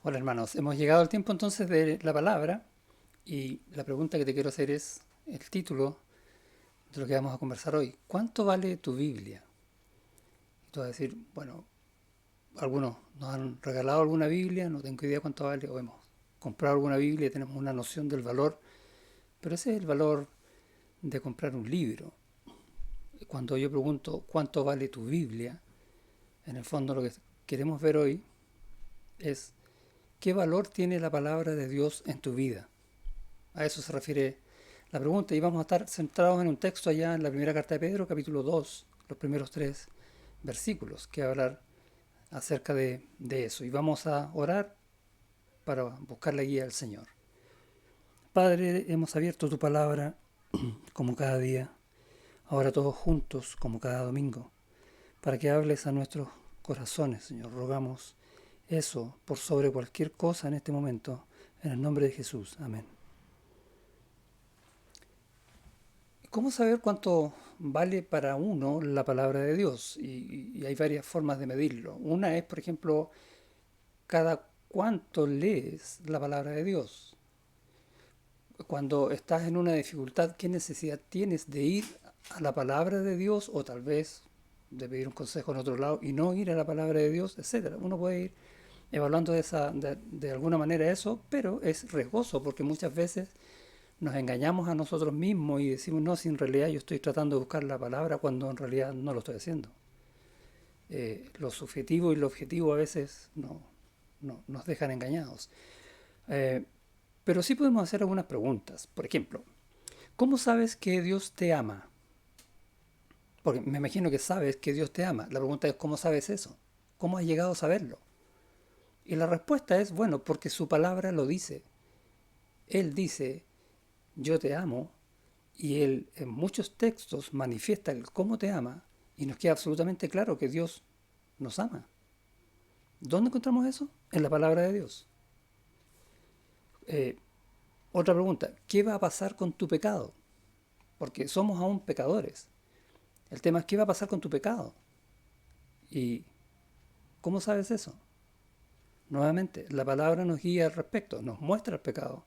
Hola hermanos, hemos llegado al tiempo entonces de la palabra y la pregunta que te quiero hacer es el título de lo que vamos a conversar hoy. ¿Cuánto vale tu Biblia? Y tú vas a decir, bueno, algunos nos han regalado alguna Biblia, no tengo idea cuánto vale, o hemos comprado alguna Biblia y tenemos una noción del valor, pero ese es el valor de comprar un libro. Cuando yo pregunto cuánto vale tu Biblia, en el fondo lo que queremos ver hoy es qué valor tiene la palabra de Dios en tu vida. A eso se refiere la pregunta y vamos a estar centrados en un texto allá en la primera carta de Pedro, capítulo 2, los primeros tres versículos, que va a hablar acerca de eso. Y vamos a orar para buscar la guía del Señor. Padre, hemos abierto tu palabra como cada día, ahora todos juntos como cada domingo, para que hables a nuestros corazones, Señor. Rogamos eso por sobre cualquier cosa en este momento, en el nombre de Jesús. Amén. ¿Cómo saber cuánto vale para uno la palabra de Dios? Y hay varias formas de medirlo. Una es, por ejemplo, cada cuánto lees la palabra de Dios. Cuando estás en una dificultad, ¿qué necesidad tienes de ir a la palabra de Dios o tal vez de pedir un consejo en otro lado y no ir a la palabra de Dios, etcétera? Uno puede ir evaluando de alguna manera eso, pero es riesgoso porque muchas veces nos engañamos a nosotros mismos y decimos, no, si en realidad yo estoy tratando de buscar la palabra cuando en realidad no lo estoy haciendo. Lo subjetivo y lo objetivo a veces no nos dejan engañados. Eh, pero sí podemos hacer algunas preguntas. Por ejemplo, ¿cómo sabes que Dios te ama? Porque me imagino que sabes que Dios te ama. La pregunta es, ¿cómo sabes eso? ¿Cómo has llegado a saberlo? Y la respuesta es, bueno, porque su palabra lo dice. Él dice, yo te amo, y él en muchos textos manifiesta el cómo te ama y nos queda absolutamente claro que Dios nos ama. ¿Dónde encontramos eso? En la palabra de Dios. Eh, Otra pregunta, ¿qué va a pasar con tu pecado? Porque somos aún pecadores. El tema es qué va a pasar con tu pecado. ¿Y cómo sabes eso? Nuevamente, la palabra nos guía al respecto, nos muestra el pecado,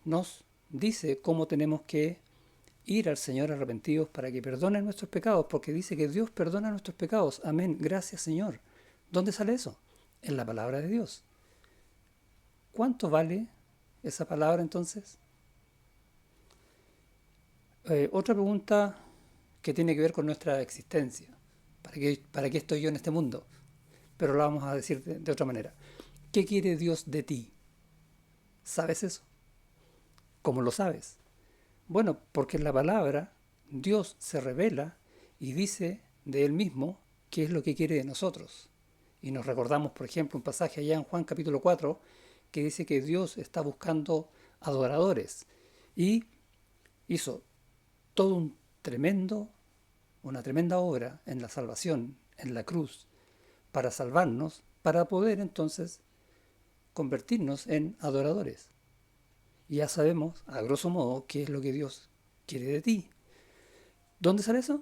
nos dice cómo tenemos que ir al Señor arrepentidos para que perdone nuestros pecados, porque dice que Dios perdona nuestros pecados. Amén, gracias Señor. ¿Dónde sale eso? En la palabra de Dios. ¿Cuánto vale esa palabra entonces? Otra pregunta que tiene que ver con nuestra existencia. ¿Para qué estoy yo en este mundo? Pero lo vamos a decir de otra manera. ¿Qué quiere Dios de ti? ¿Sabes eso? ¿Cómo lo sabes? Bueno, porque en la palabra Dios se revela y dice de Él mismo qué es lo que quiere de nosotros. Y nos recordamos, por ejemplo, un pasaje allá en Juan capítulo 4 que dice que Dios está buscando adoradores. Y hizo todo una tremenda obra en la salvación, en la cruz, para salvarnos, para poder entonces convertirnos en adoradores. Y ya sabemos, a grosso modo, qué es lo que Dios quiere de ti. ¿Dónde sale eso?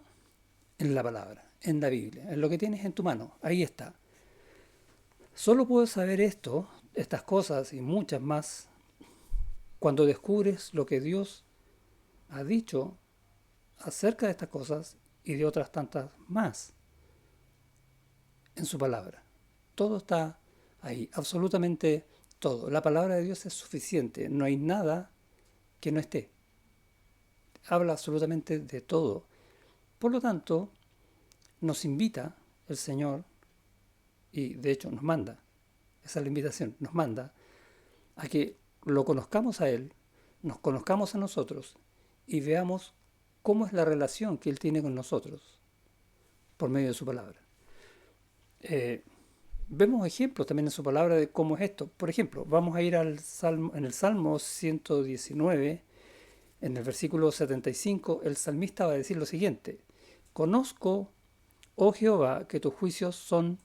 En la palabra, en la Biblia, en lo que tienes en tu mano. Ahí está. Solo puedes saber esto, estas cosas y muchas más, cuando descubres lo que Dios ha dicho acerca de estas cosas y de otras tantas más en su palabra. Todo está ahí, absolutamente todo. La palabra de Dios es suficiente, no hay nada que no esté. Habla absolutamente de todo. Por lo tanto, nos invita el Señor, y de hecho nos manda, esa es la invitación, nos manda a que lo conozcamos a Él, nos conozcamos a nosotros y veamos cómo es la relación que Él tiene con nosotros por medio de su palabra. Eh, Vemos ejemplos también en su palabra de cómo es esto. Por ejemplo, vamos a ir al Salmo, en el Salmo 119, en el versículo 75, el salmista va a decir lo siguiente: conozco, oh Jehová, que tus juicios son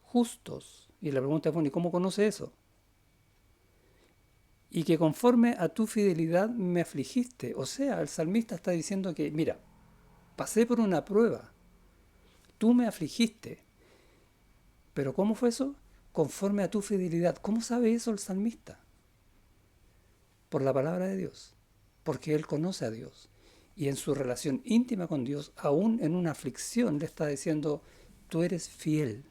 justos. Y la pregunta es, bueno, ¿y cómo conoce eso? Y que conforme a tu fidelidad me afligiste. O sea, el salmista está diciendo que, mira, pasé por una prueba, tú me afligiste. ¿Pero cómo fue eso? conforme a tu fidelidad. ¿Cómo sabe eso el salmista? Por la palabra de Dios, porque él conoce a Dios. Y en su relación íntima con Dios, aún en una aflicción, le está diciendo, tú eres fiel,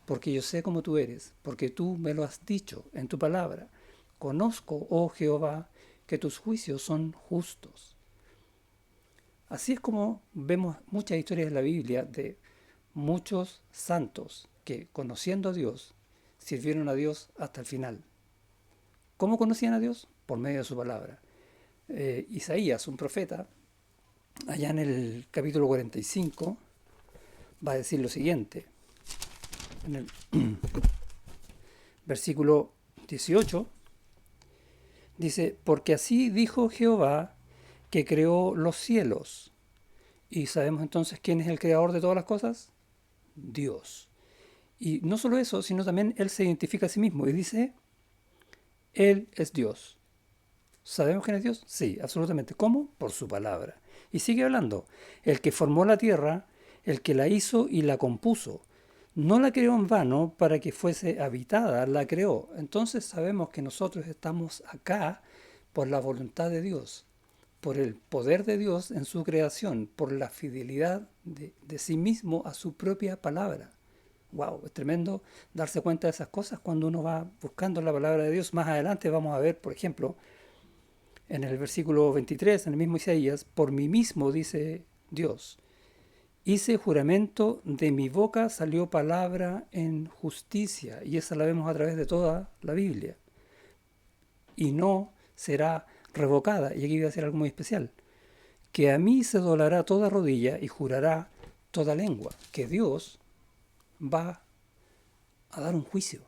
porque yo sé cómo tú eres, porque tú me lo has dicho en tu palabra. Conozco, oh Jehová, que tus juicios son justos. Así es como vemos muchas historias en la Biblia de muchos santos que, conociendo a Dios, sirvieron a Dios hasta el final. ¿Cómo conocían a Dios? Por medio de su palabra. Isaías, un profeta, allá en el capítulo 45, va a decir lo siguiente. En el versículo 18, dice, porque así dijo Jehová que creó los cielos. Y sabemos entonces quién es el creador de todas las cosas. Dios. Y no solo eso, sino también Él se identifica a sí mismo y dice, Él es Dios. ¿Sabemos quién es Dios? Sí, absolutamente. ¿Cómo? Por su palabra. Y sigue hablando. El que formó la tierra, el que la hizo y la compuso. No la creó en vano para que fuese habitada, la creó. Entonces sabemos que nosotros estamos acá por la voluntad de Dios, por el poder de Dios en su creación, por la fidelidad de sí mismo a su propia palabra. Wow, es tremendo darse cuenta de esas cosas cuando uno va buscando la palabra de Dios. Más adelante vamos a ver, por ejemplo, en el versículo 23, en el mismo Isaías, por mí mismo, dice Dios, hice juramento, de mi boca salió palabra en justicia, y esa la vemos a través de toda la Biblia, y no será revocada. Y aquí voy a decir algo muy especial, que a mí se doblará toda rodilla y jurará toda lengua, que Dios va a dar un juicio.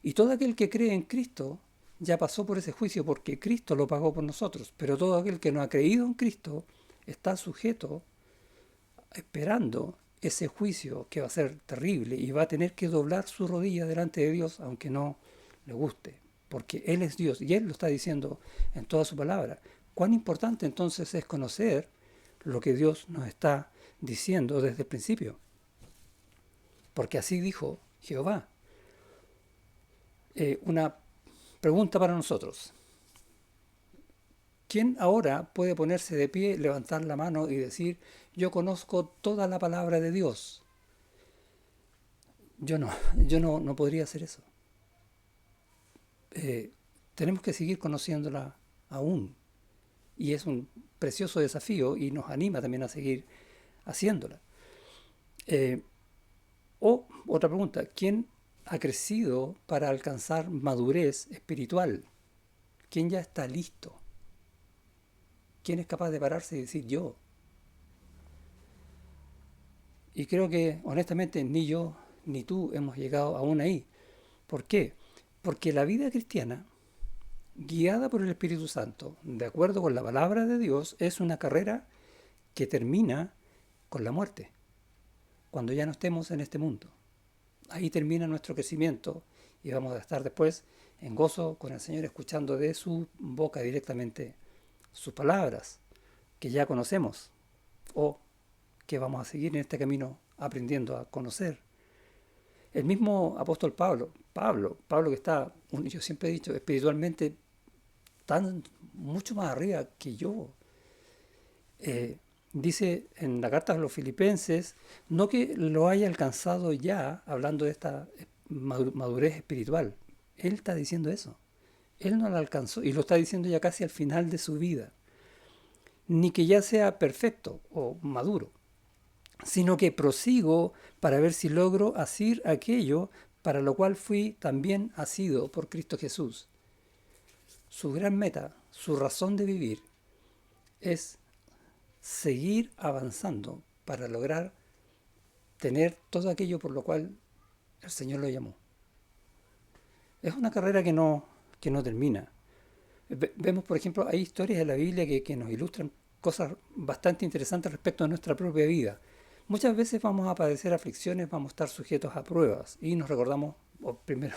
Y todo aquel que cree en Cristo ya pasó por ese juicio porque Cristo lo pagó por nosotros. Pero todo aquel que no ha creído en Cristo está sujeto, esperando ese juicio que va a ser terrible y va a tener que doblar su rodilla delante de Dios aunque no le guste. Porque Él es Dios y Él lo está diciendo en toda su palabra. Cuán importante entonces es conocer lo que Dios nos está diciendo desde el principio. Porque así dijo Jehová. Una pregunta para nosotros. ¿Quién ahora puede ponerse de pie, levantar la mano y decir, yo conozco toda la palabra de Dios? Yo no, no podría hacer eso. Tenemos que seguir conociéndola aún. Y es un precioso desafío y nos anima también a seguir haciéndola. O otra pregunta, ¿quién ha crecido para alcanzar madurez espiritual? ¿Quién ya está listo? ¿Quién es capaz de pararse y decir yo? Y creo que honestamente ni yo ni tú hemos llegado aún ahí. ¿Por qué? Porque la vida cristiana, guiada por el Espíritu Santo, de acuerdo con la palabra de Dios, es una carrera que termina con la muerte, cuando ya no estemos en este mundo. Ahí termina nuestro crecimiento y vamos a estar después en gozo con el Señor, escuchando de su boca directamente sus palabras que ya conocemos o que vamos a seguir en este camino aprendiendo a conocer. El mismo apóstol Pablo que está, yo siempre he dicho, espiritualmente tan mucho más arriba que yo, dice en la carta a los filipenses, no que lo haya alcanzado ya, hablando de esta madurez espiritual, él está diciendo eso, él no la alcanzó y lo está diciendo ya casi al final de su vida, ni que ya sea perfecto o maduro, sino que prosigo para ver si logro asir aquello para lo cual fui también asido por Cristo Jesús. Su gran meta, su razón de vivir, es seguir avanzando para lograr tener todo aquello por lo cual el Señor lo llamó. Es una carrera que no termina. Vemos, por ejemplo, hay historias en la Biblia que nos ilustran cosas bastante interesantes respecto a nuestra propia vida. Muchas veces vamos a padecer aflicciones, vamos a estar sujetos a pruebas y nos recordamos, o primero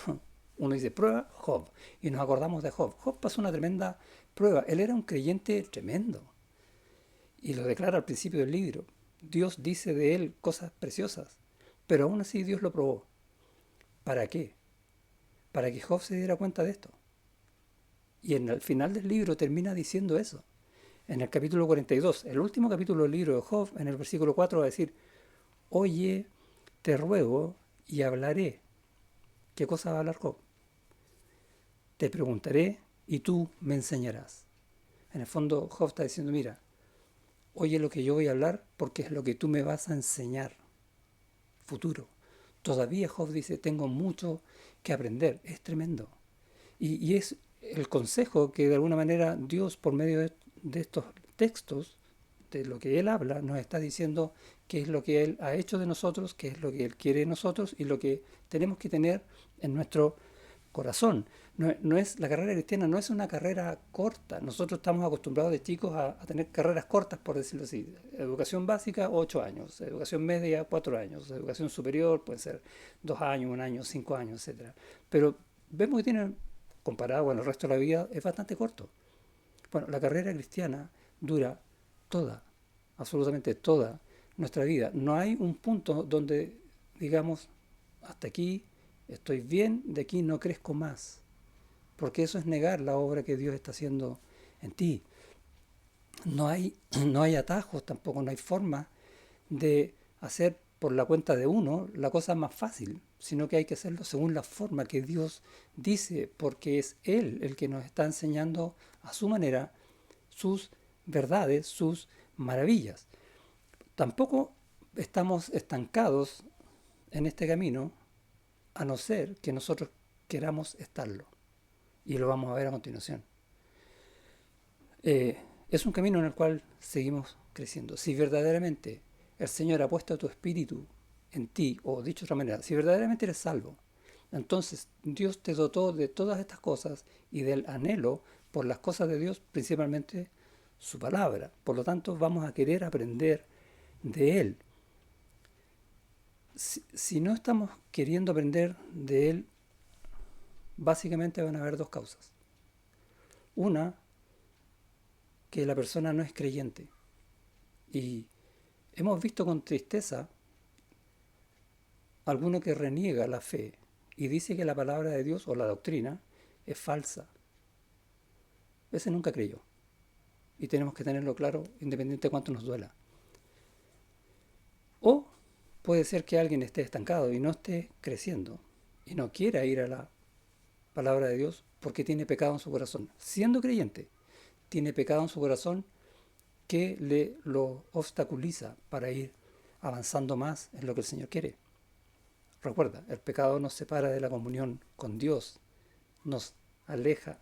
uno dice prueba, Job, y nos acordamos de Job. Job pasó una tremenda prueba, él era un creyente tremendo y lo declara al principio del libro. Dios dice de él cosas preciosas, pero aún así Dios lo probó. ¿Para qué? Para que Job se diera cuenta de esto. Y en el final del libro termina diciendo eso. En el capítulo 42, el último capítulo del libro de Job, en el versículo 4 va a decir, oye, te ruego y hablaré. ¿Qué cosa va a hablar Job? Te preguntaré y tú me enseñarás. En el fondo Job está diciendo, mira, oye lo que yo voy a hablar porque es lo que tú me vas a enseñar. Futuro. Todavía Job dice, tengo mucho que aprender. Es tremendo. Y es el consejo que de alguna manera Dios, por medio de estos textos, de lo que Él habla, nos está diciendo qué es lo que Él ha hecho de nosotros, qué es lo que Él quiere de nosotros y lo que tenemos que tener en nuestro corazón. No es, la carrera cristiana no es una carrera corta. Nosotros estamos acostumbrados de chicos a tener carreras cortas, por decirlo así. Educación básica, 8 años. Educación media, 4 años. Educación superior, puede ser 2 años, 1 año, 5 años, etcétera. Pero vemos que tiene, comparado con el resto de la vida, es bastante corto. Bueno, la carrera cristiana dura toda, absolutamente toda nuestra vida. No hay un punto donde digamos, hasta aquí estoy bien, de aquí no crezco más. Porque eso es negar la obra que Dios está haciendo en ti. No hay, no hay atajos tampoco, no hay forma de hacer por la cuenta de uno la cosa más fácil, sino que hay que hacerlo según la forma que Dios dice, porque es Él el que nos está enseñando a su manera sus verdades, sus maravillas. Tampoco estamos estancados en este camino, a no ser que nosotros queramos estarlo. Y lo vamos a ver a continuación. Es un camino en el cual seguimos creciendo. Si verdaderamente el Señor ha puesto tu espíritu en ti, o dicho de otra manera, si verdaderamente eres salvo, entonces Dios te dotó de todas estas cosas y del anhelo por las cosas de Dios, principalmente su palabra. Por lo tanto, vamos a querer aprender de Él. Si no estamos queriendo aprender de Él, básicamente van a haber dos causas. Una, que la persona no es creyente. Y hemos visto con tristeza a alguno que reniega la fe y dice que la palabra de Dios o la doctrina es falsa. Ese nunca creyó. Y tenemos que tenerlo claro independiente de cuánto nos duela. O puede ser que alguien esté estancado y no esté creciendo y no quiera ir a la palabra de Dios porque tiene pecado en su corazón. Siendo creyente, tiene pecado en su corazón que le lo obstaculiza para ir avanzando más en lo que el Señor quiere. Recuerda, el pecado nos separa de la comunión con Dios, nos aleja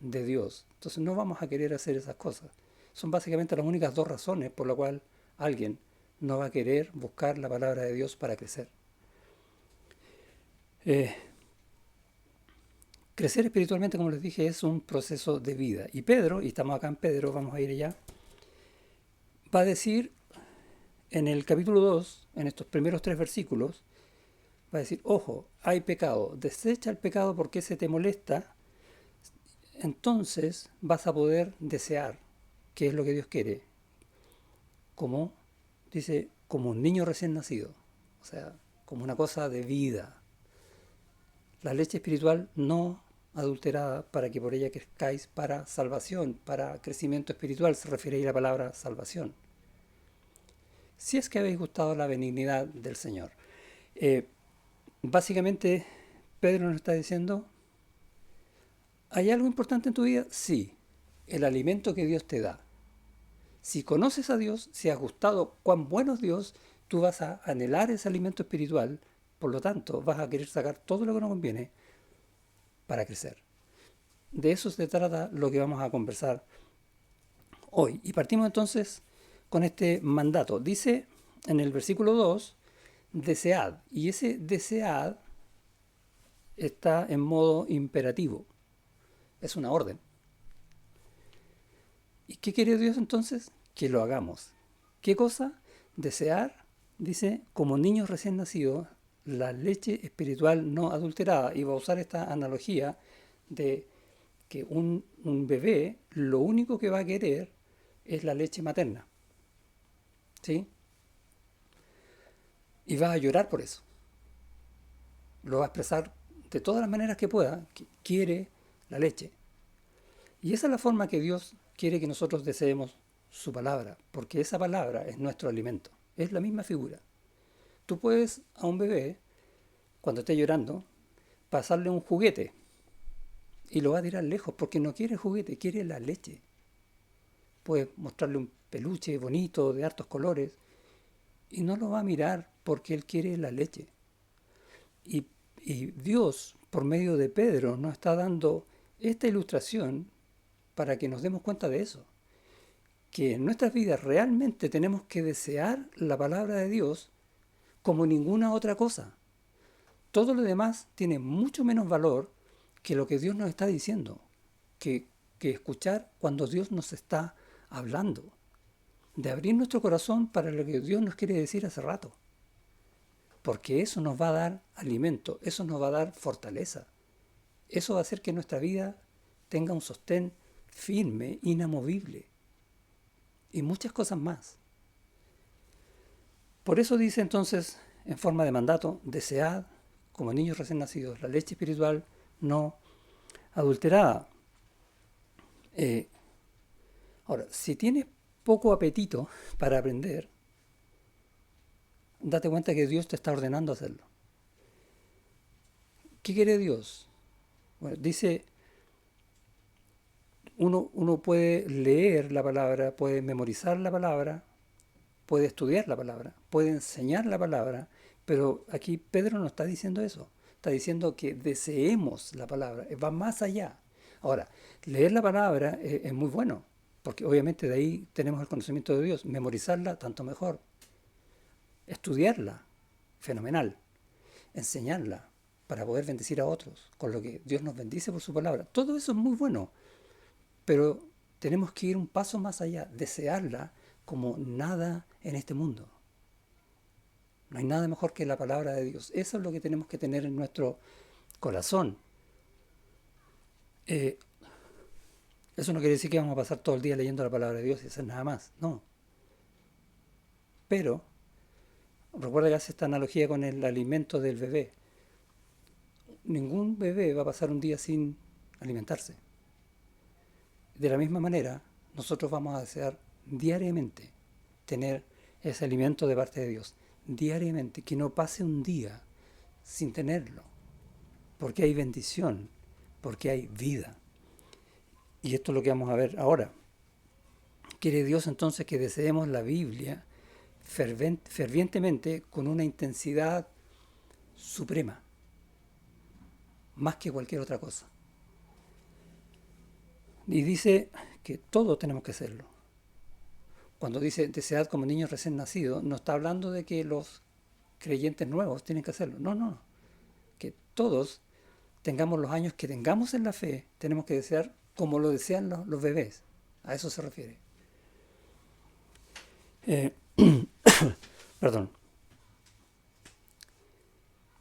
de Dios. Entonces no vamos a querer hacer esas cosas. Son básicamente las únicas dos razones por las cuales alguien no va a querer buscar la palabra de Dios para crecer. Crecer espiritualmente, como les dije, es un proceso de vida. Y Pedro, y estamos acá en Pedro, vamos a ir allá, va a decir en el capítulo 2, en estos primeros 3 versículos, va a decir, ojo, hay pecado, desecha el pecado porque se te molesta, entonces vas a poder desear qué es lo que Dios quiere, como, dice, como un niño recién nacido, o sea, como una cosa de vida. La leche espiritual no adulterada para que por ella crezcáis para salvación, para crecimiento espiritual, se refiere ahí a la palabra salvación. Si es que habéis gustado la benignidad del Señor. Básicamente, Pedro nos está diciendo, ¿hay algo importante en tu vida? Sí, el alimento que Dios te da. Si conoces a Dios, si has gustado cuán bueno es Dios, tú vas a anhelar ese alimento espiritual, por lo tanto, vas a querer sacar todo lo que nos conviene para crecer. De eso se trata lo que vamos a conversar hoy. Y partimos entonces con este mandato. Dice en el versículo 2, desead. Y ese desead está en modo imperativo. Es una orden. ¿Y qué quiere Dios entonces? Que lo hagamos. ¿Qué cosa? Desear, dice, como niños recién nacidos, la leche espiritual no adulterada. Y va a usar esta analogía de que un bebé lo único que va a querer es la leche materna. ¿Sí? Y va a llorar por eso. lo va a expresar de todas las maneras que pueda, que quiere la leche. Y esa es la forma que Dios quiere que nosotros deseemos su palabra, porque esa palabra es nuestro alimento, es la misma figura. Tú puedes a un bebé, cuando esté llorando, pasarle un juguete y lo va a tirar lejos porque no quiere el juguete, quiere la leche. Puedes mostrarle un peluche bonito de hartos colores y no lo va a mirar porque él quiere la leche. Y, y Dios, por medio de Pedro, nos está dando esta ilustración para que nos demos cuenta de eso. Que en nuestras vidas realmente tenemos que desear la palabra de Dios como ninguna otra cosa. Todo lo demás tiene mucho menos valor que lo que Dios nos está diciendo, que escuchar cuando Dios nos está hablando, de abrir nuestro corazón para lo que Dios nos quiere decir hace rato, porque eso nos va a dar alimento, eso nos va a dar fortaleza, eso va a hacer que nuestra vida tenga un sostén firme, inamovible y muchas cosas más. Por eso dice entonces, en forma de mandato, desead como niños recién nacidos la leche espiritual no adulterada. Ahora, si tienes poco apetito para aprender, date cuenta que Dios te está ordenando hacerlo. ¿Qué quiere Dios? Bueno, dice, uno puede leer la palabra, puede memorizar la palabra, puede estudiar la palabra, puede enseñar la palabra, pero aquí Pedro no está diciendo eso. Está diciendo que deseemos la palabra, va más allá. Ahora, leer la palabra es muy bueno, porque obviamente de ahí tenemos el conocimiento de Dios. Memorizarla, tanto mejor. Estudiarla, fenomenal. Enseñarla para poder bendecir a otros, con lo que Dios nos bendice por su palabra. Todo eso es muy bueno, pero tenemos que ir un paso más allá, desearla como nada en este mundo. No hay nada mejor que la palabra de Dios. Eso es lo que tenemos que tener en nuestro corazón. Eh, Eso no quiere decir que vamos a pasar todo el día leyendo la palabra de Dios y hacer nada más. No. Pero, recuerda que hace esta analogía con el alimento del bebé. Ningún bebé va a pasar un día sin alimentarse. De la misma manera, nosotros vamos a desear diariamente tener ese alimento de parte de Dios. Diariamente, que no pase un día sin tenerlo. Porque hay bendición, porque hay vida. Y esto es lo que vamos a ver ahora. Quiere Dios entonces que deseemos la Biblia fervientemente con una intensidad suprema, más que cualquier otra cosa. Y dice que todos tenemos que hacerlo. Cuando dice desead como niños recién nacidos, no está hablando de que los creyentes nuevos tienen que hacerlo. No, no. Que todos tengamos los años que tengamos en la fe, tenemos que desear como lo desean los bebés. A eso se refiere. Eh, Perdón.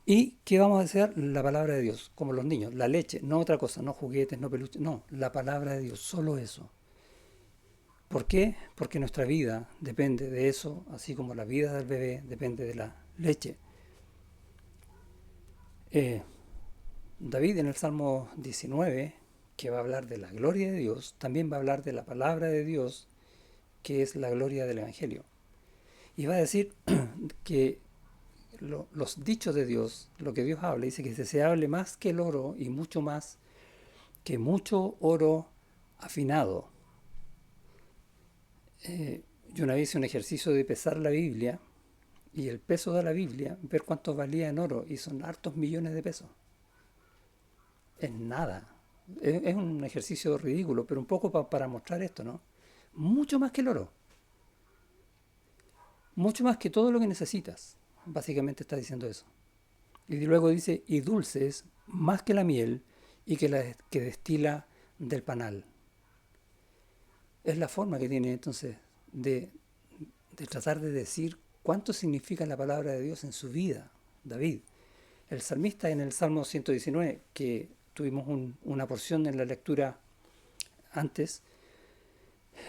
¿Y qué vamos a desear? La palabra de Dios, como los niños, la leche, no otra cosa, no juguetes, no peluches, no, la palabra de Dios, solo eso. ¿Por qué? Porque nuestra vida depende de eso, así como la vida del bebé depende de la leche. Eh, David en el Salmo 19, que va a hablar de la gloria de Dios, también va a hablar de la palabra de Dios, que es la gloria del Evangelio. Y va a decir que los dichos de Dios, lo que Dios habla, dice que es deseable más que el oro y mucho más que mucho oro afinado. Yo una vez hice un ejercicio de pesar la Biblia y el peso de la Biblia, ver cuánto valía en oro, y son hartos millones de pesos. Es nada. Es un ejercicio ridículo, pero un poco para mostrar esto, ¿no? Mucho más que el oro. Mucho más que todo lo que necesitas. Básicamente está diciendo eso. Y luego dice, y dulces más que la miel y que la que destila del panal. Es la forma que tiene entonces de tratar de decir cuánto significa la palabra de Dios en su vida, David. El salmista en el Salmo 119, que tuvimos una porción en la lectura antes,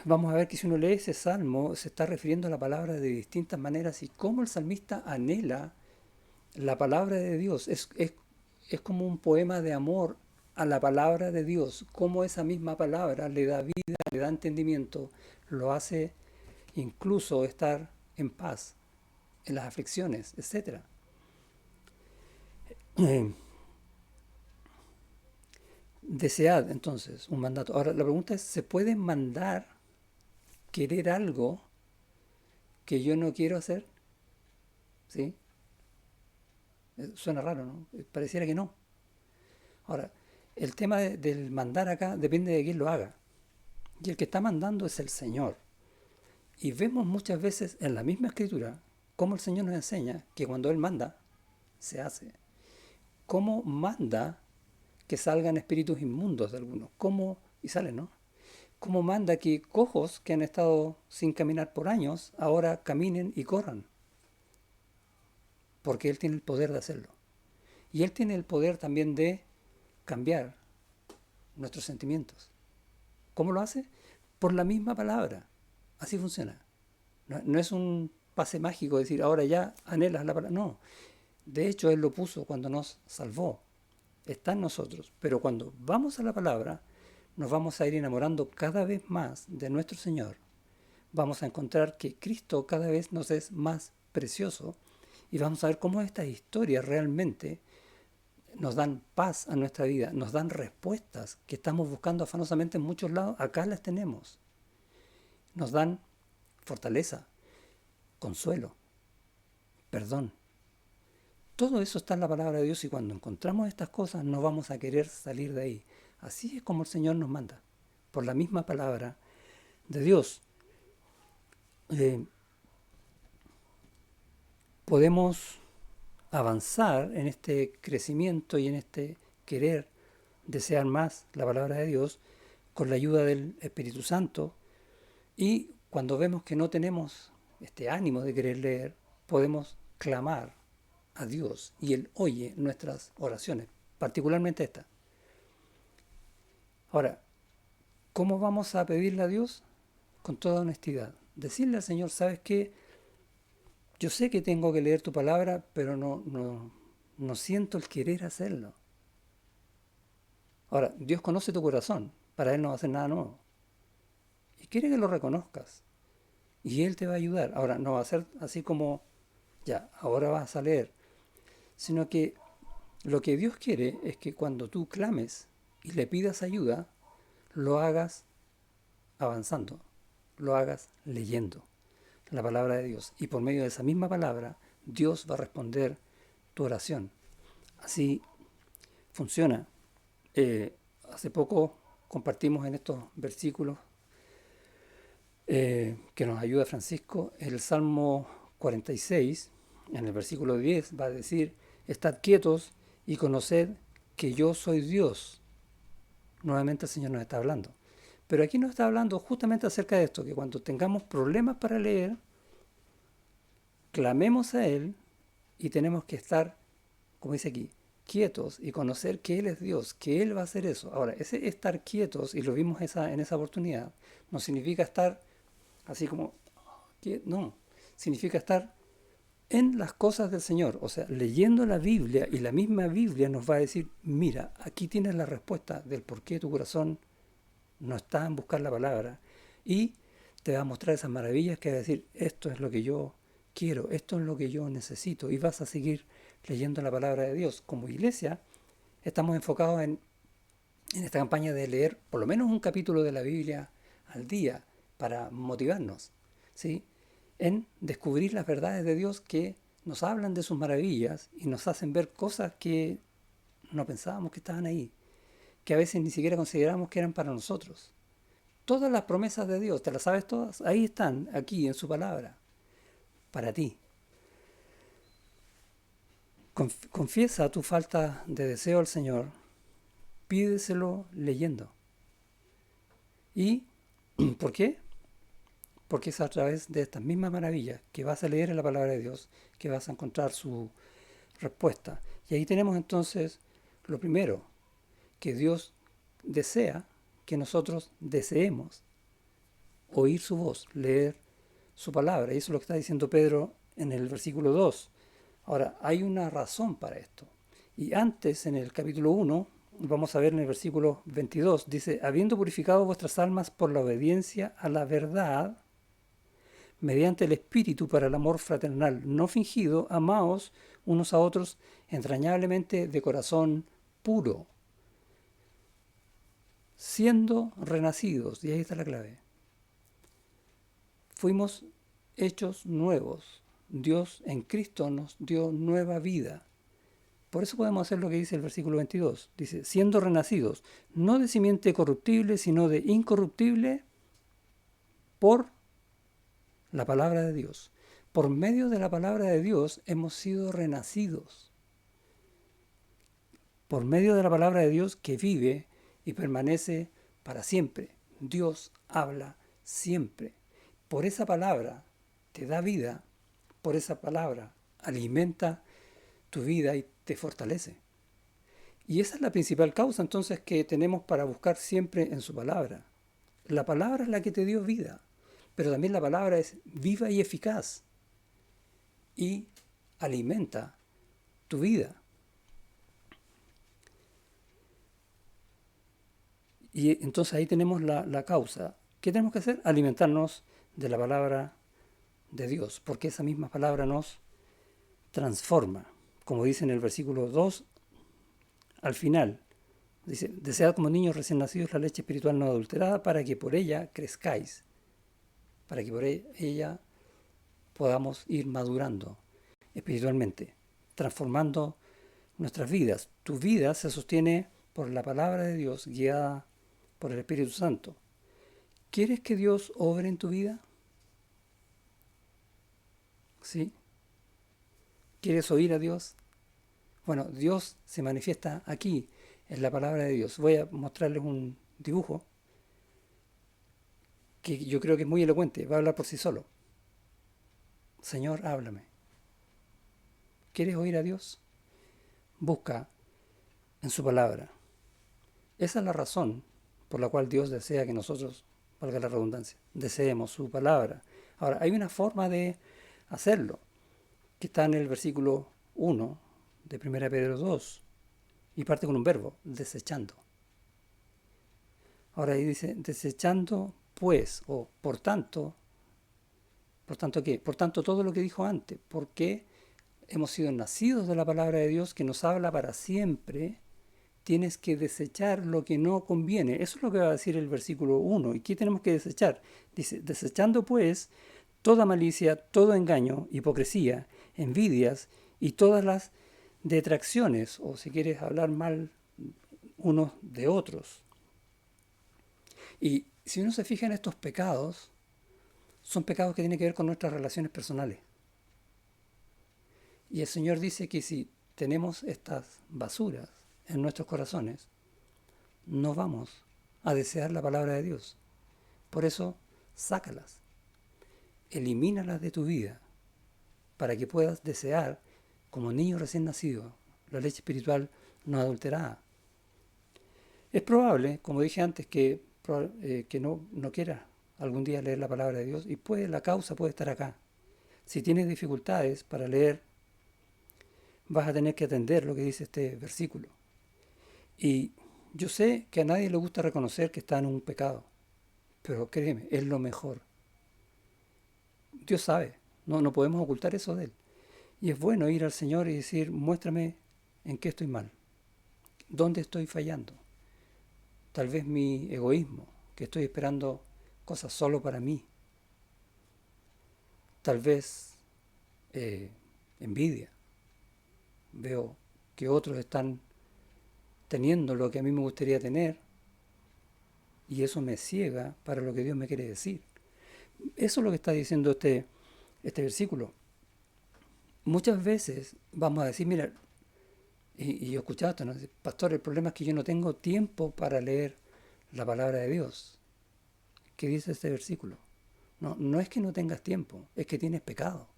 vamos a ver que si uno lee ese salmo se está refiriendo a la palabra de distintas maneras y cómo el salmista anhela la palabra de Dios. Es es como un poema de amor a la palabra de Dios, cómo esa misma palabra le da vida, le da entendimiento, lo hace incluso estar en paz en las aflicciones, etcétera. Desead entonces un mandato. Ahora la pregunta es, ¿se puede mandar querer algo que yo no quiero hacer? ¿Sí? Suena raro, ¿no? Pareciera que no. Ahora, el tema del mandar acá depende de quién lo haga. Y el que está mandando es el Señor. Y vemos muchas veces en la misma escritura cómo el Señor nos enseña que cuando Él manda, se hace. Cómo manda que salgan espíritus inmundos de algunos. Cómo, y salen, ¿no? Cómo manda que cojos que han estado sin caminar por años, ahora caminen y corran. Porque Él tiene el poder de hacerlo. Y Él tiene el poder también de cambiar nuestros sentimientos. ¿Cómo lo hace? Por la misma palabra. Así funciona. No es un pase mágico decir, ahora ya anhelas la palabra. No. De hecho, Él lo puso cuando nos salvó. Está en nosotros. Pero cuando vamos a la palabra, nos vamos a ir enamorando cada vez más de nuestro Señor. Vamos a encontrar que Cristo cada vez nos es más precioso y vamos a ver cómo estas historias realmente nos dan paz a nuestra vida, nos dan respuestas que estamos buscando afanosamente en muchos lados. Acá las tenemos. Nos dan fortaleza, consuelo, perdón. Todo eso está en la palabra de Dios y cuando encontramos estas cosas no vamos a querer salir de ahí. Así es como el Señor nos manda, por la misma palabra de Dios. Eh, podemos avanzar en este crecimiento y en este querer desear más la palabra de Dios con la ayuda del Espíritu Santo y cuando vemos que no tenemos este ánimo de querer leer, podemos clamar a Dios y Él oye nuestras oraciones, particularmente esta. Ahora, ¿cómo vamos a pedirle a Dios? Con toda honestidad. Decirle al Señor, ¿sabes qué? Yo sé que tengo que leer tu palabra, pero no siento el querer hacerlo. Ahora, Dios conoce tu corazón, para Él no va a hacer nada nuevo. Y quiere que lo reconozcas. Y Él te va a ayudar. Ahora, no va a ser así como, ya, ahora vas a leer. Sino que lo que Dios quiere es que cuando tú clames y le pidas ayuda, lo hagas avanzando, lo hagas leyendo la palabra de Dios. Y por medio de esa misma palabra, Dios va a responder tu oración. Así funciona. Hace poco compartimos en estos versículos que nos ayuda Francisco, el Salmo 46, en el versículo 10, va a decir, estad quietos y conoced que yo soy Dios. Nuevamente el Señor nos está hablando. Pero aquí nos está hablando justamente acerca de esto, que cuando tengamos problemas para leer, clamemos a Él y tenemos que estar, como dice aquí, quietos y conocer que Él es Dios, que Él va a hacer eso. Ahora, ese estar quietos, y lo vimos en esa oportunidad, no significa estar así como, no, significa estar en las cosas del Señor, o sea, leyendo la Biblia y la misma Biblia nos va a decir, mira, aquí tienes la respuesta del por qué tu corazón no está en buscar la palabra y te va a mostrar esas maravillas que va a decir, esto es lo que yo quiero, esto es lo que yo necesito y vas a seguir leyendo la palabra de Dios. Como iglesia estamos enfocados en esta campaña de leer por lo menos un capítulo de la Biblia al día para motivarnos, ¿sí? En descubrir las verdades de Dios que nos hablan de sus maravillas y nos hacen ver cosas que no pensábamos que estaban ahí, que a veces ni siquiera consideramos que eran para nosotros. Todas las promesas de Dios, ¿te las sabes todas? Ahí están, aquí en su palabra, para ti. Confiesa tu falta de deseo al Señor, pídeselo leyendo. ¿Y por qué? Porque es a través de estas mismas maravillas que vas a leer en la palabra de Dios que vas a encontrar su respuesta. Y ahí tenemos entonces lo primero, que Dios desea que nosotros deseemos oír su voz, leer su palabra. Y eso es lo que está diciendo Pedro en el versículo 2. Ahora, hay una razón para esto. Y antes, en el capítulo 1, vamos a ver en el versículo 22, dice, habiendo purificado vuestras almas por la obediencia a la verdad, mediante el Espíritu para el amor fraternal no fingido, amaos unos a otros entrañablemente de corazón puro, siendo renacidos, y ahí está la clave. Fuimos hechos nuevos. Dios en Cristo nos dio nueva vida. Por eso podemos hacer lo que dice el versículo 22. Dice, siendo renacidos, no de simiente corruptible, sino de incorruptible, por la palabra de Dios. Por medio de la palabra de Dios hemos sido renacidos. Por medio de la palabra de Dios que vive y permanece para siempre. Dios habla siempre. Por esa palabra te da vida. Por esa palabra alimenta tu vida y te fortalece. Y esa es la principal causa entonces que tenemos para buscar siempre en su palabra. La palabra es la que te dio vida, pero también la palabra es viva y eficaz y alimenta tu vida. Y entonces ahí tenemos la causa. ¿Qué tenemos que hacer? Alimentarnos de la palabra de Dios, porque esa misma palabra nos transforma. Como dice en el versículo 2, al final, dice, desead como niños recién nacidos la leche espiritual no adulterada para que por ella crezcáis, para que por ella podamos ir madurando espiritualmente, transformando nuestras vidas. Tu vida se sostiene por la palabra de Dios guiada por el Espíritu Santo. ¿Quieres que Dios obre en tu vida? ¿Sí? ¿Quieres oír a Dios? Bueno, Dios se manifiesta aquí, en la palabra de Dios. Voy a mostrarles un dibujo que yo creo que es muy elocuente, va a hablar por sí solo. Señor, háblame. ¿Quieres oír a Dios? Busca en su palabra. Esa es la razón por la cual Dios desea que nosotros, valga la redundancia, deseemos su palabra. Ahora, hay una forma de hacerlo, que está en el versículo 1 de 1 Pedro 2, y parte con un verbo, desechando. Ahora ahí dice, desechando pues, o ¿por tanto qué? Por tanto todo lo que dijo antes, porque hemos sido nacidos de la palabra de Dios que nos habla para siempre, tienes que desechar lo que no conviene. Eso es lo que va a decir el versículo 1. ¿Y qué tenemos que desechar? Dice, desechando pues toda malicia, todo engaño, hipocresía, envidias y todas las detracciones, o si quieres hablar mal unos de otros. Y si uno se fija en estos pecados, son pecados que tienen que ver con nuestras relaciones personales. Y el Señor dice que si tenemos estas basuras en nuestros corazones, no vamos a desear la palabra de Dios. Por eso, sácalas, elimínalas de tu vida, para que puedas desear, como niño recién nacido, la leche espiritual no adulterada. Es probable, como dije antes, que no quieras algún día leer la palabra de Dios, y la causa puede estar acá. Si tienes dificultades para leer, vas a tener que atender lo que dice este versículo. Y yo sé que a nadie le gusta reconocer que está en un pecado, pero créeme, es lo mejor. Dios sabe, no podemos ocultar eso de Él. Y es bueno ir al Señor y decir, muéstrame en qué estoy mal, dónde estoy fallando. Tal vez mi egoísmo, que estoy esperando cosas solo para mí. Tal vez envidia. Veo que otros están teniendo lo que a mí me gustaría tener y eso me ciega para lo que Dios me quiere decir. Eso es lo que está diciendo este versículo. Muchas veces vamos a decir, mira, y yo he escuchado esto, ¿no? Pastor, el problema es que yo no tengo tiempo para leer la palabra de Dios. ¿Qué dice este versículo? No es que no tengas tiempo, es que tienes pecado.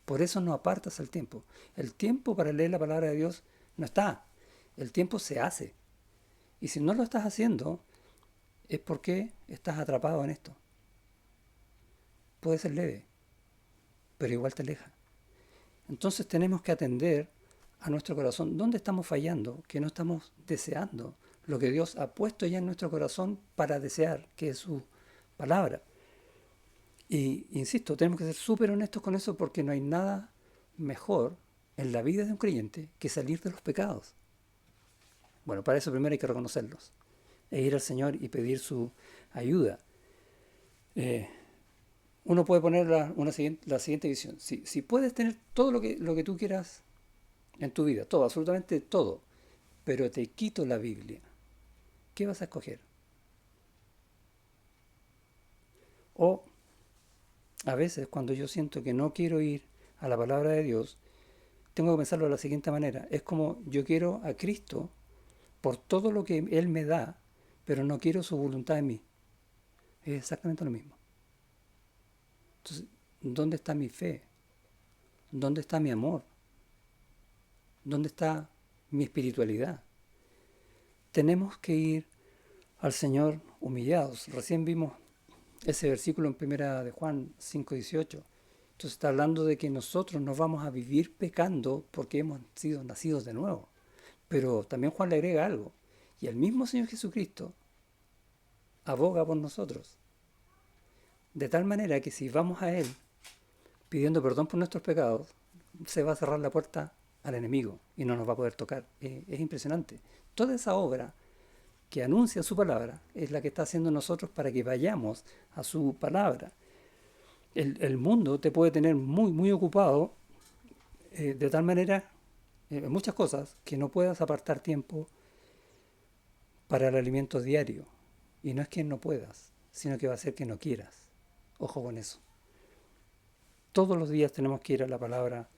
Por eso no apartas el tiempo. El tiempo para leer la palabra de Dios no está. El tiempo se hace. Y si no lo estás haciendo, es porque estás atrapado en esto. Puede ser leve, pero igual te aleja. Entonces tenemos que atender a nuestro corazón dónde estamos fallando, que no estamos deseando lo que Dios ha puesto ya en nuestro corazón para desear, que es su palabra. Y insisto, tenemos que ser súper honestos con eso porque no hay nada mejor en la vida de un creyente que salir de los pecados. Bueno, para eso primero hay que reconocerlos e ir al Señor y pedir su ayuda. Eh, Uno puede poner la siguiente visión. Si puedes tener todo lo que tú quieras en tu vida, todo, absolutamente todo, pero te quito la Biblia, ¿qué vas a escoger? O a veces cuando yo siento que no quiero ir a la palabra de Dios, tengo que pensarlo de la siguiente manera. Es como yo quiero a Cristo por todo lo que Él me da, pero no quiero su voluntad en mí. Es exactamente lo mismo. Entonces, ¿dónde está mi fe? ¿Dónde está mi amor? ¿Dónde está mi espiritualidad? Tenemos que ir al Señor humillados. Recién vimos ese versículo en primera de Juan 5:18. Entonces está hablando de que nosotros nos vamos a vivir pecando porque hemos sido nacidos de nuevo. Pero también Juan le agrega algo. Y el mismo Señor Jesucristo aboga por nosotros. De tal manera que si vamos a Él pidiendo perdón por nuestros pecados, se va a cerrar la puerta al enemigo y no nos va a poder tocar. Es impresionante. Toda esa obra que anuncia su palabra es la que está haciendo nosotros para que vayamos a su palabra. El mundo te puede tener muy, muy ocupado de tal manera en muchas cosas que no puedas apartar tiempo para el alimento diario. Y no es que no puedas, sino que va a ser que no quieras. Ojo con eso. Todos los días tenemos que ir a la palabra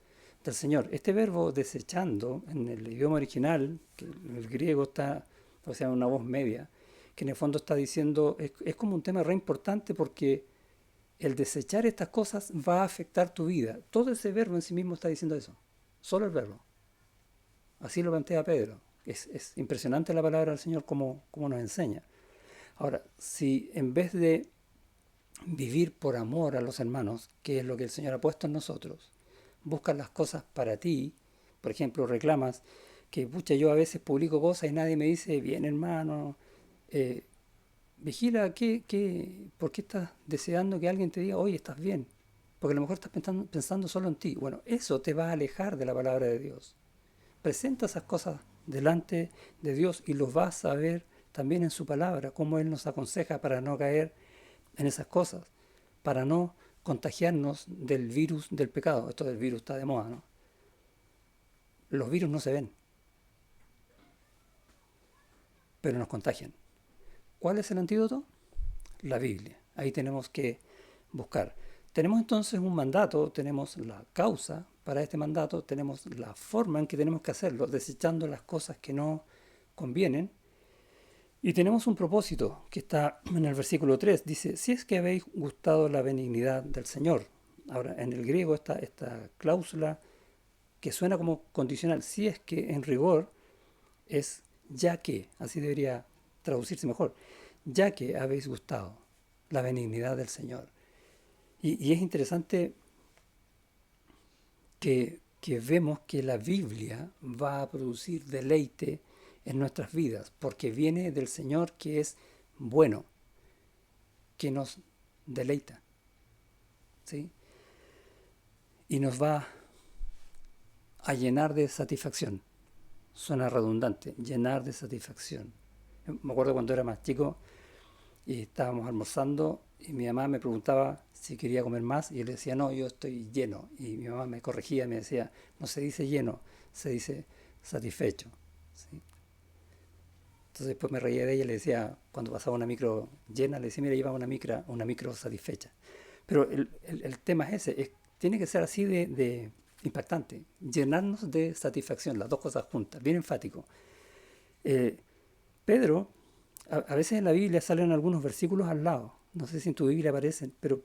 del Señor. Este verbo desechando en el idioma original, que en el griego está, o sea, una voz media, que en el fondo está diciendo, es como un tema re importante porque el desechar estas cosas va a afectar tu vida. Todo ese verbo en sí mismo está diciendo eso. Solo el verbo. Así lo plantea Pedro. Es impresionante la palabra del Señor como nos enseña. Ahora, si en vez de vivir por amor a los hermanos, que es lo que el Señor ha puesto en nosotros, buscas las cosas para ti, por ejemplo, reclamas que, pucha, yo a veces publico cosas y nadie me dice, bien hermano, vigila, ¿por qué estás deseando que alguien te diga, oye, estás bien? Porque a lo mejor estás pensando solo en ti. Bueno, eso te va a alejar de la palabra de Dios. Presenta esas cosas delante de Dios y los vas a ver también en su palabra, cómo Él nos aconseja para no caer en esas cosas, para no contagiarnos del virus del pecado. Esto del virus está de moda, ¿no? Los virus no se ven, pero nos contagian. ¿Cuál es el antídoto? La Biblia. Ahí tenemos que buscar. Tenemos entonces un mandato, tenemos la causa para este mandato, tenemos la forma en que tenemos que hacerlo, desechando las cosas que no convienen. Y tenemos un propósito que está en el versículo 3. Dice, si es que habéis gustado la benignidad del Señor. Ahora, en el griego esta cláusula que suena como condicional, si es que en rigor es ya que, así debería traducirse mejor, ya que habéis gustado la benignidad del Señor. Y es interesante que vemos que la Biblia va a producir deleite en nuestras vidas, porque viene del Señor que es bueno, que nos deleita, ¿sí? Y nos va a llenar de satisfacción. Suena redundante, llenar de satisfacción. Me acuerdo cuando era más chico y estábamos almorzando y mi mamá me preguntaba si quería comer más y yo le decía, no, yo estoy lleno. Y mi mamá me corregía y me decía, no se dice lleno, se dice satisfecho, ¿sí? Entonces después me reía de ella y le decía, cuando pasaba una micro llena, le decía, mira, lleva una micro satisfecha. Pero el tema es ese, tiene que ser así de impactante, llenarnos de satisfacción, las dos cosas juntas, bien enfático. Eh, Pedro, a veces en la Biblia salen algunos versículos al lado, no sé si en tu Biblia aparecen, pero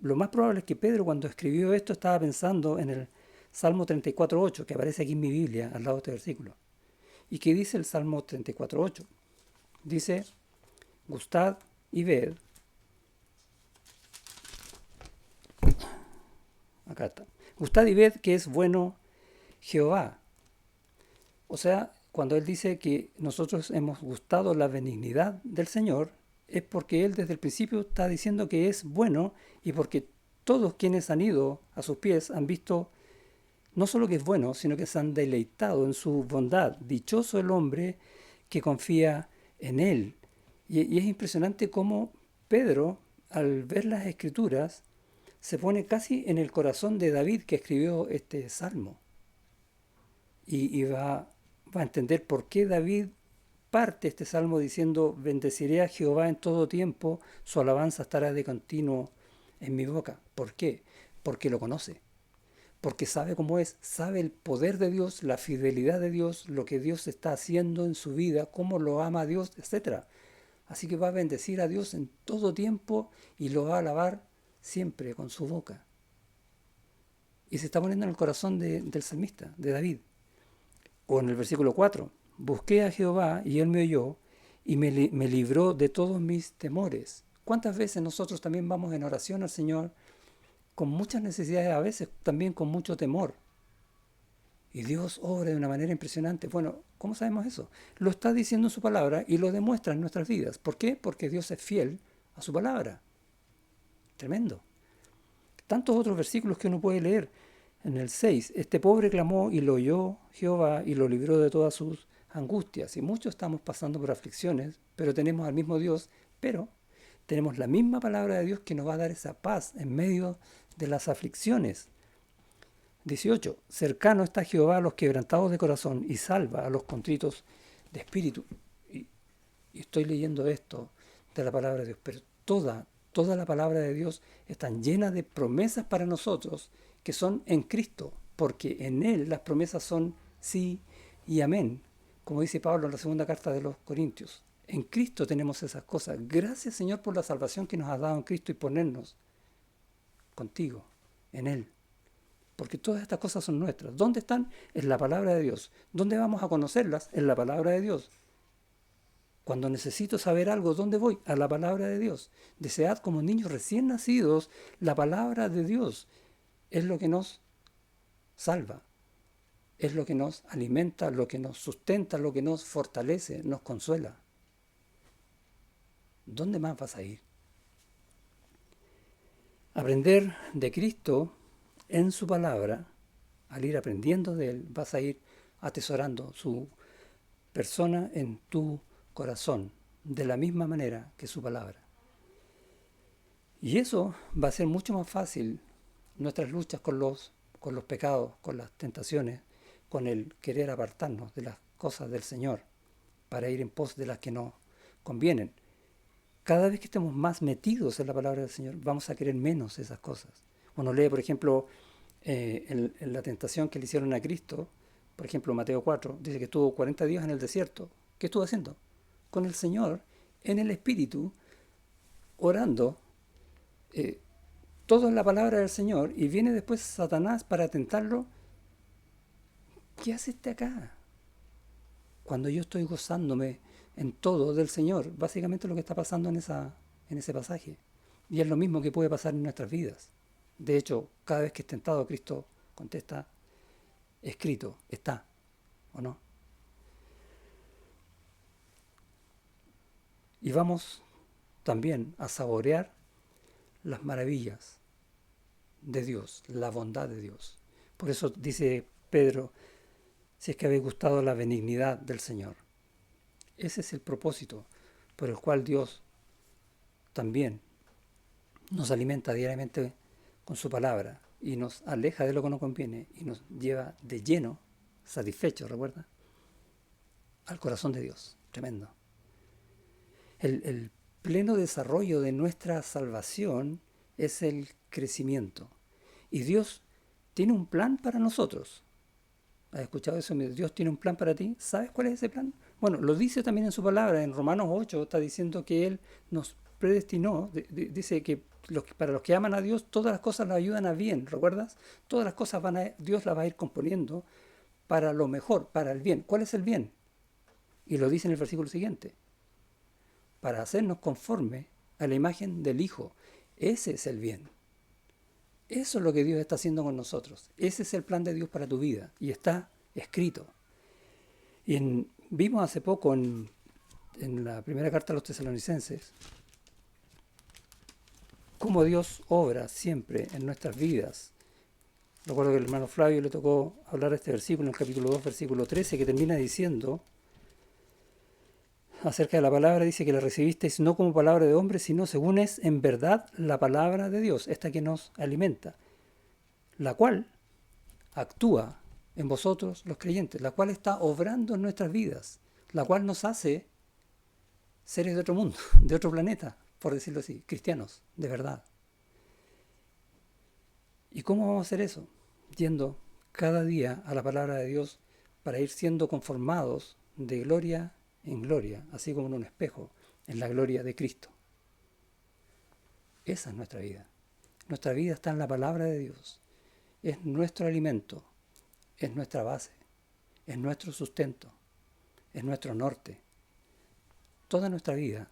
lo más probable es que Pedro cuando escribió esto estaba pensando en el Salmo 34.8, que aparece aquí en mi Biblia, al lado de este versículo. ¿Y qué dice el Salmo 34.8? Dice, gustad y ved, acá está, gustad y ved que es bueno Jehová. O sea, cuando Él dice que nosotros hemos gustado la benignidad del Señor, es porque Él desde el principio está diciendo que es bueno y porque todos quienes han ido a sus pies han visto no solo que es bueno, sino que se han deleitado en su bondad. Dichoso el hombre que confía en Él. Y es impresionante cómo Pedro, al ver las escrituras, se pone casi en el corazón de David que escribió este salmo. Y va a entender por qué David parte este salmo diciendo, bendeciré a Jehová en todo tiempo, su alabanza estará de continuo en mi boca. ¿Por qué? Porque lo conoce, porque sabe cómo es, sabe el poder de Dios, la fidelidad de Dios, lo que Dios está haciendo en su vida, cómo lo ama a Dios, etcétera. Así que va a bendecir a Dios en todo tiempo y lo va a alabar siempre con su boca. Y se está poniendo en el corazón del salmista, de David. O en el versículo 4, busqué a Jehová y él me oyó y me libró de todos mis temores. ¿Cuántas veces nosotros también vamos en oración al Señor con muchas necesidades, a veces también con mucho temor? Y Dios obra de una manera impresionante. Bueno, ¿cómo sabemos eso? Lo está diciendo en su palabra y lo demuestra en nuestras vidas. ¿Por qué? Porque Dios es fiel a su palabra. Tremendo. Tantos otros versículos que uno puede leer. En el 6, este pobre clamó y lo oyó Jehová y lo libró de todas sus angustias. Y muchos estamos pasando por aflicciones, pero tenemos al mismo Dios, pero tenemos la misma palabra de Dios que nos va a dar esa paz en medio de las aflicciones. 18. Cercano está Jehová a los quebrantados de corazón y salva a los contritos de espíritu. Y estoy leyendo esto de la palabra de Dios, pero toda la palabra de Dios está llena de promesas para nosotros que son en Cristo, porque en Él las promesas son sí y amén, como dice Pablo en la segunda carta de los Corintios. En Cristo tenemos esas cosas. Gracias, Señor, por la salvación que nos has dado en Cristo y ponernos contigo, en Él. Porque todas estas cosas son nuestras. ¿Dónde están? En la palabra de Dios. ¿Dónde vamos a conocerlas? En la palabra de Dios. Cuando necesito saber algo, ¿dónde voy? A la palabra de Dios. Desead como niños recién nacidos la palabra de Dios. Es lo que nos salva. Es lo que nos alimenta, lo que nos sustenta, lo que nos fortalece, nos consuela. ¿Dónde más vas a ir? Aprender de Cristo en su palabra, al ir aprendiendo de Él, vas a ir atesorando su persona en tu corazón, de la misma manera que su palabra. Y eso va a ser mucho más fácil nuestras luchas con los pecados, con las tentaciones, con el querer apartarnos de las cosas del Señor para ir en pos de las que nos convienen. Cada vez que estemos más metidos en la palabra del Señor, vamos a querer menos esas cosas. Uno lee, por ejemplo, en la tentación que le hicieron a Cristo, por ejemplo, Mateo 4, dice que estuvo 40 días en el desierto. ¿Qué estuvo haciendo? Con el Señor, en el Espíritu, orando, todo en la palabra del Señor, y viene después Satanás para tentarlo. ¿Qué hace este acá? Cuando yo estoy gozándome en todo del Señor, básicamente lo que está pasando en ese pasaje. Y es lo mismo que puede pasar en nuestras vidas. De hecho, cada vez que es tentado, Cristo contesta, escrito, está, ¿o no? Y vamos también a saborear las maravillas de Dios, la bondad de Dios. Por eso dice Pedro, si es que habéis gustado la benignidad del Señor. Ese es el propósito por el cual Dios también nos alimenta diariamente con su palabra y nos aleja de lo que no conviene y nos lleva de lleno, satisfecho, recuerda, al corazón de Dios. Tremendo. El pleno desarrollo de nuestra salvación es el crecimiento. Y Dios tiene un plan para nosotros. ¿Has escuchado eso? Dios tiene un plan para ti. ¿Sabes cuál es ese plan? Bueno, lo dice también en su palabra. En Romanos 8 está diciendo que Él nos predestinó. Dice que para los que aman a Dios, todas las cosas le ayudan a bien. ¿Recuerdas? Todas las cosas Dios las va a ir componiendo para lo mejor, para el bien. ¿Cuál es el bien? Y lo dice en el versículo siguiente. Para hacernos conforme a la imagen del Hijo. Ese es el bien. Eso es lo que Dios está haciendo con nosotros. Ese es el plan de Dios para tu vida. Y está escrito. Vimos hace poco en la primera carta a los tesalonicenses cómo Dios obra siempre en nuestras vidas. Recuerdo que el hermano Flavio le tocó hablar de este versículo en el capítulo 2, versículo 13, que termina diciendo acerca de la palabra, dice que la recibisteis no como palabra de hombre, sino según es en verdad la palabra de Dios, esta que nos alimenta, la cual actúa en vosotros los creyentes, la cual está obrando en nuestras vidas, la cual nos hace seres de otro mundo, de otro planeta, por decirlo así, cristianos, de verdad. ¿Y cómo vamos a hacer eso? Yendo cada día a la palabra de Dios para ir siendo conformados de gloria en gloria, así como en un espejo, en la gloria de Cristo. Esa es nuestra vida. Nuestra vida está en la palabra de Dios. Es nuestro alimento, es nuestra base, es nuestro sustento, es nuestro norte. Toda nuestra vida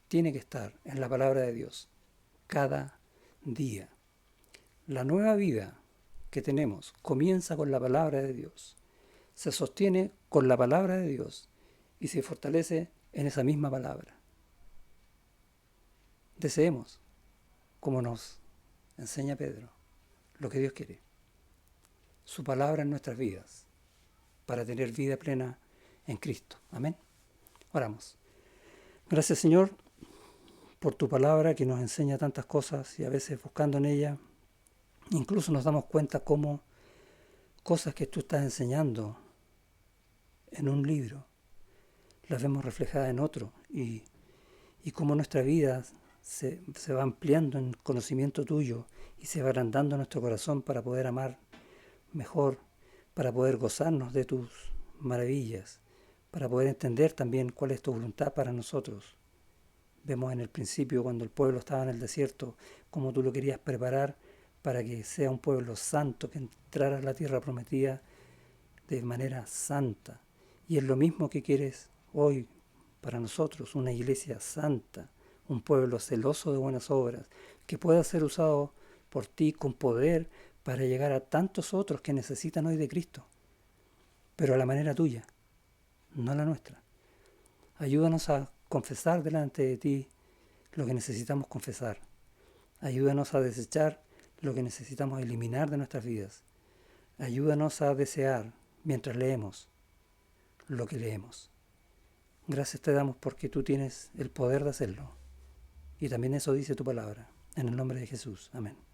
tiene que estar en la palabra de Dios, cada día. La nueva vida que tenemos comienza con la palabra de Dios, se sostiene con la palabra de Dios y se fortalece en esa misma palabra. Deseemos, como nos enseña Pedro, lo que Dios quiere, su palabra en nuestras vidas, para tener vida plena en Cristo. Amén. Oramos. Gracias, Señor, por tu palabra que nos enseña tantas cosas y a veces buscando en ella, incluso nos damos cuenta cómo cosas que tú estás enseñando en un libro las vemos reflejadas en otro y cómo nuestra vida se va ampliando en conocimiento tuyo y se va agrandando nuestro corazón para poder amar mejor, para poder gozarnos de tus maravillas, para poder entender también cuál es tu voluntad para nosotros. Vemos en el principio, cuando el pueblo estaba en el desierto, cómo tú lo querías preparar para que sea un pueblo santo, que entrara a la tierra prometida de manera santa. Y es lo mismo que quieres hoy para nosotros, una iglesia santa, un pueblo celoso de buenas obras, que pueda ser usado por ti con poder para llegar a tantos otros que necesitan hoy de Cristo, pero a la manera tuya, no a la nuestra. Ayúdanos a confesar delante de ti lo que necesitamos confesar. Ayúdanos a desechar lo que necesitamos eliminar de nuestras vidas. Ayúdanos a desear, mientras leemos, lo que leemos. Gracias te damos porque tú tienes el poder de hacerlo. Y también eso dice tu palabra. En el nombre de Jesús. Amén.